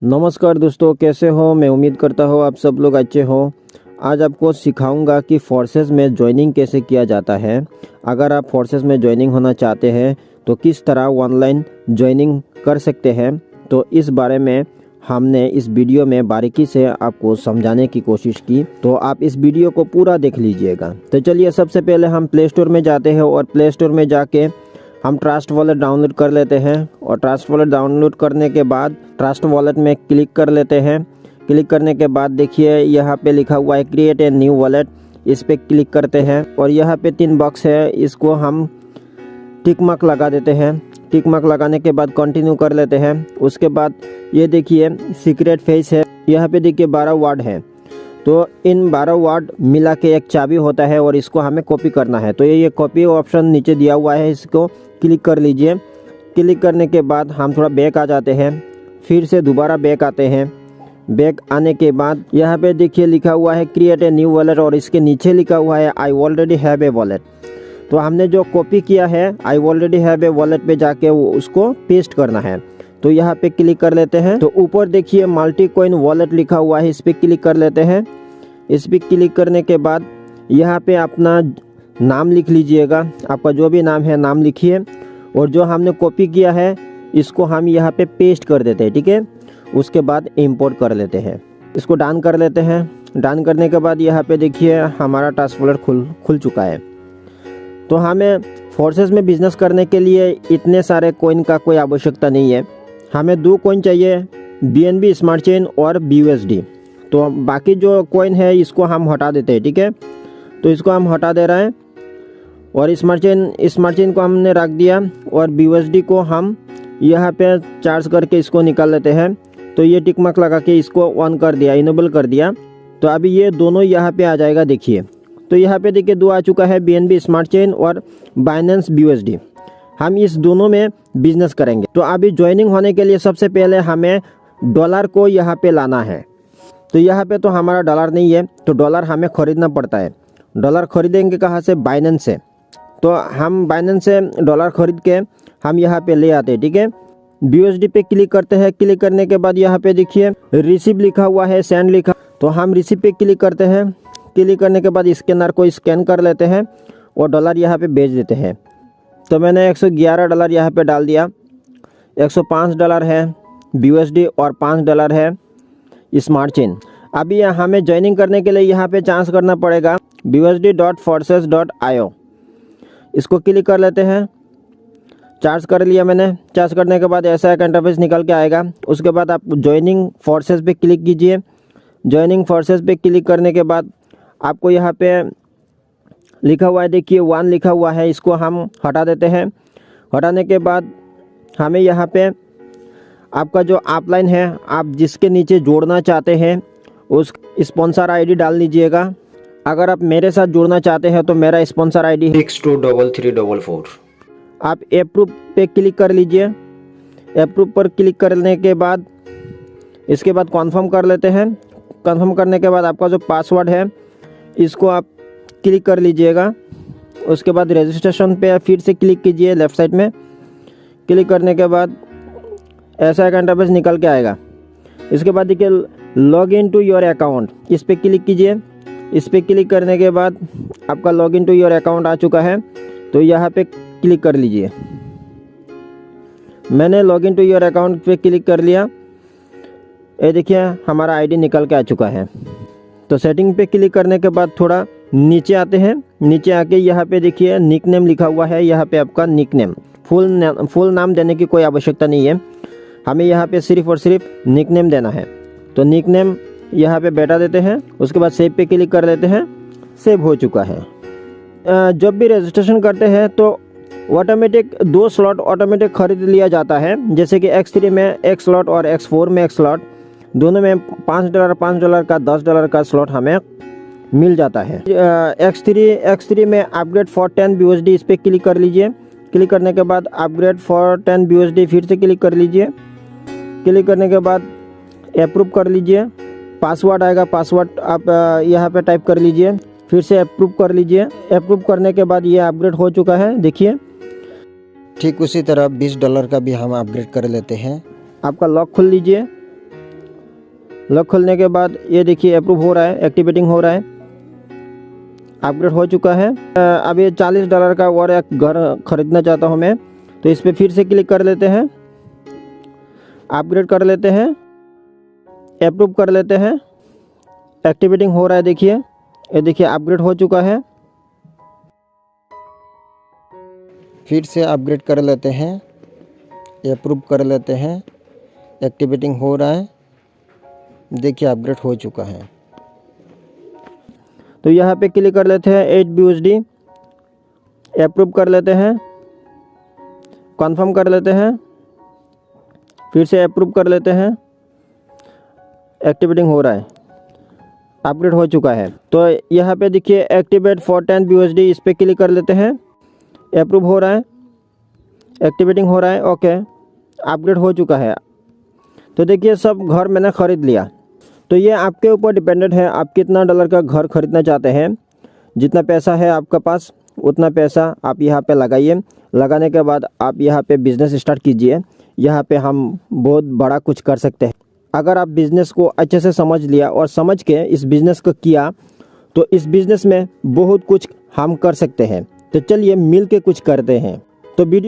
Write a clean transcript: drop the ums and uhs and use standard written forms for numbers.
नमस्कार दोस्तों, कैसे हो। मैं उम्मीद करता हूँ आप सब लोग अच्छे हो। आज आपको सिखाऊंगा कि फोर्सेस में ज्वाइनिंग कैसे किया जाता है। अगर आप फोर्सेस में ज्वाइनिंग होना चाहते हैं तो किस तरह ऑनलाइन ज्वाइनिंग कर सकते हैं, तो इस बारे में हमने इस वीडियो में बारीकी से आपको समझाने की कोशिश की, तो आप इस वीडियो को पूरा देख लीजिएगा। तो चलिए, सबसे पहले हम प्ले स्टोर में जाते हैं और प्ले स्टोर में जाके हम ट्रस्ट वॉलेट डाउनलोड कर लेते हैं। और ट्रस्ट वॉलेट डाउनलोड करने के बाद ट्रस्ट वॉलेट में क्लिक कर लेते हैं। क्लिक करने के बाद देखिए यहाँ पे लिखा हुआ है क्रिएट ए न्यू वॉलेट, इस पे क्लिक करते हैं और यहाँ पे 3 बॉक्स है, इसको हम टिक मार्क लगा देते हैं। टिक मार्क लगाने के बाद कंटिन्यू कर लेते हैं। उसके बाद ये देखिए सीक्रेट फेस है, यहाँ पे देखिए 12 वर्ड है, तो इन 12 वर्ड मिला के एक चाबी होता है और इसको हमें कॉपी करना है। तो ये कॉपी ऑप्शन नीचे दिया हुआ है, इसको क्लिक कर लीजिए। क्लिक करने के बाद हम थोड़ा बैक आ जाते हैं, फिर से दोबारा बैक आते हैं। बैक आने के बाद यहाँ पे देखिए लिखा हुआ है क्रिएट ए न्यू वॉलेट और इसके नीचे लिखा हुआ है I already have a wallet. तो हमने जो कॉपी किया है I already have a wallet पे जाके उसको पेस्ट करना है। तो यहाँ पे क्लिक कर लेते हैं। तो ऊपर देखिए मल्टी कॉइन वॉलेट लिखा हुआ है, इस पर क्लिक कर लेते हैं। इस पर क्लिक करने के बाद यहाँ पे अपना नाम लिख लीजिएगा, आपका जो भी नाम है नाम लिखिए और जो हमने कॉपी किया है इसको हम यहाँ पे पेस्ट कर देते हैं, ठीक है। उसके बाद इंपोर्ट कर लेते हैं, इसको डन कर लेते हैं। डन करने के बाद यहाँ पे देखिए हमारा ट्रस्ट वॉलेट खुल चुका है। तो हमें फोर्सेस में बिजनेस करने के लिए इतने सारे कॉइन का कोई आवश्यकता नहीं है, हमें 2 कॉइन चाहिए, BNB स्मार्ट चेन और BUSD। तो बाकी जो कॉइन है इसको हम हटा देते हैं, ठीक है। तो इसको हम हटा दे रहे हैं और स्मार्ट चेन को हमने रख दिया और BUSD को हम यहाँ पे चार्ज करके इसको निकाल लेते हैं। तो ये टिक मार्क लगा के इसको ऑन कर दिया, इनेबल कर दिया। तो अभी ये दोनों यहाँ पे आ जाएगा, देखिए। तो यहाँ पे देखिए 2 आ चुका है, BNB स्मार्ट चेन और बाइनेंस BUSD। हम इस दोनों में बिजनेस करेंगे। तो अभी ज्वाइनिंग होने के लिए सबसे पहले हमें डॉलर को यहाँ पे लाना है। तो यहाँ पे तो हमारा डॉलर नहीं है, तो डॉलर हमें खरीदना पड़ता है। डॉलर खरीदेंगे कहाँ से? बाइनेंस से। तो हम बाइनेंस से डॉलर खरीद के हम यहाँ पे ले आते हैं, ठीक है। BUSD पे क्लिक करते हैं। क्लिक करने के बाद यहाँ पे देखिए रिसीव लिखा हुआ है, सेंड लिखा, तो हम रिसीव पे क्लिक करते हैं। क्लिक करने के बाद स्कैनर को स्कैन कर लेते हैं और डॉलर यहाँ पे भेज देते हैं। तो मैंने $111 यहाँ पे डाल दिया। $105 है BUSD और $5 है स्मार्ट चेन। अभी हमें ज्वाइनिंग करने के लिए यहाँ पे चार्ज करना पड़ेगा BUSD.forces.io, इसको क्लिक कर लेते हैं। चार्ज कर लिया मैंने। चार्ज करने के बाद ऐसा एक इंटरफेस निकल के आएगा। उसके बाद आप ज्वाइनिंग फोर्सेस पे क्लिक कीजिए। ज्वाइनिंग फोर्सेस पे क्लिक करने के बाद आपको यहाँ पे लिखा हुआ है, देखिए 1 लिखा हुआ है, इसको हम हटा देते हैं। हटाने के बाद हमें यहाँ पे आपका जो अपलाइन है, आप जिसके नीचे जोड़ना चाहते हैं उस स्पॉन्सर ID डाल लीजिएगा। अगर आप मेरे साथ जुड़ना चाहते हैं तो मेरा स्पॉन्सर ID 623344। आप अप्रूव पे क्लिक कर लीजिए। अप्रूव पर क्लिक करने के बाद इसके बाद कॉन्फर्म कर लेते हैं। कॉन्फर्म करने के बाद आपका जो पासवर्ड है इसको आप क्लिक कर लीजिएगा। उसके बाद रजिस्ट्रेशन पे फिर से क्लिक कीजिए लेफ़्ट साइड में। क्लिक करने के बाद ऐसा एक इंटरफेस निकल के आएगा। इसके बाद देखिए log in to your account, इस पर क्लिक कीजिए। इस पर क्लिक करने के बाद आपका log in to your account आ चुका है, तो यहाँ पे क्लिक कर लीजिए। मैंने log in to your account पे क्लिक कर लिया। ये देखिए हमारा ID निकल के आ चुका है। तो सेटिंग पे क्लिक करने के बाद थोड़ा नीचे आते हैं। नीचे आके यहाँ पे देखिए निक नेम लिखा हुआ है, यहाँ पे आपका निक नेम, फुल नाम देने की कोई आवश्यकता नहीं है, हमें यहाँ पे सिर्फ और सिर्फ निक नेम देना है। तो निक नेम यहाँ पे बैठा देते हैं। उसके बाद सेव पे क्लिक कर लेते हैं। सेव हो चुका है। जब भी रजिस्ट्रेशन करते हैं तो ऑटोमेटिक 2 स्लॉट ऑटोमेटिक खरीद लिया जाता है, जैसे कि X3 में 1 स्लॉट और X4 में 1 स्लॉट, दोनों में $5 का $10 का स्लॉट हमें मिल जाता है। X3 में अपग्रेड फॉर 10 BUSD, इस पर क्लिक कर लीजिए। क्लिक करने के बाद अपग्रेड फॉर 10 BUSD फिर से क्लिक कर लीजिए। क्लिक करने के बाद अप्रूव कर लीजिए। पासवर्ड आएगा, पासवर्ड आप यहाँ पे टाइप कर लीजिए, फिर से अप्रूव कर लीजिए। अप्रूव करने के बाद ये अपग्रेड हो चुका है, देखिए। ठीक उसी तरह $20 का भी हम अपग्रेड कर लेते हैं। आपका लॉक खोल लीजिए। लॉक खोलने के बाद ये देखिए अप्रूव हो रहा है, एक्टिवेटिंग हो रहा है, अपग्रेड हो चुका है। अब ये $40 का और एक घर खरीदना चाहता हूँ मैं, तो इस पर फिर से क्लिक कर लेते हैं, अपग्रेड कर लेते हैं, अप्रूव कर लेते हैं, एक्टिवेटिंग हो रहा है। देखिए ये देखिए अपग्रेड हो चुका है। फिर से अपग्रेड कर लेते हैं, अप्रूव कर लेते हैं, एक्टिवेटिंग हो रहा है। देखिए अपग्रेड हो चुका है। तो यहाँ पे क्लिक कर लेते हैं 8 BUSD, अप्रूव कर लेते हैं, कंफर्म कर लेते हैं, फिर से अप्रूव कर लेते हैं, एक्टिवेटिंग हो रहा है, अपग्रेड हो चुका है। तो यहाँ पे देखिए एक्टिवेट फॉर 10 BUSD, इस पर क्लिक कर लेते हैं, अप्रूव हो रहा है, एक्टिवेटिंग हो रहा है, ओके, अपग्रेड हो चुका है। तो देखिए सब घर मैंने ख़रीद लिया। तो ये आपके ऊपर डिपेंडेंट है, आप कितना डॉलर का घर खरीदना चाहते हैं। जितना पैसा है आपका पास उतना पैसा आप यहाँ पे लगाइए। लगाने के बाद आप यहाँ पे बिज़नेस स्टार्ट कीजिए। यहाँ पे हम बहुत बड़ा कुछ कर सकते हैं। अगर आप बिज़नेस को अच्छे से समझ लिया और समझ के इस बिज़नेस को किया तो इस बिज़नेस में बहुत कुछ हम कर सकते हैं। तो चलिए मिल के कुछ करते हैं। तो वीडियो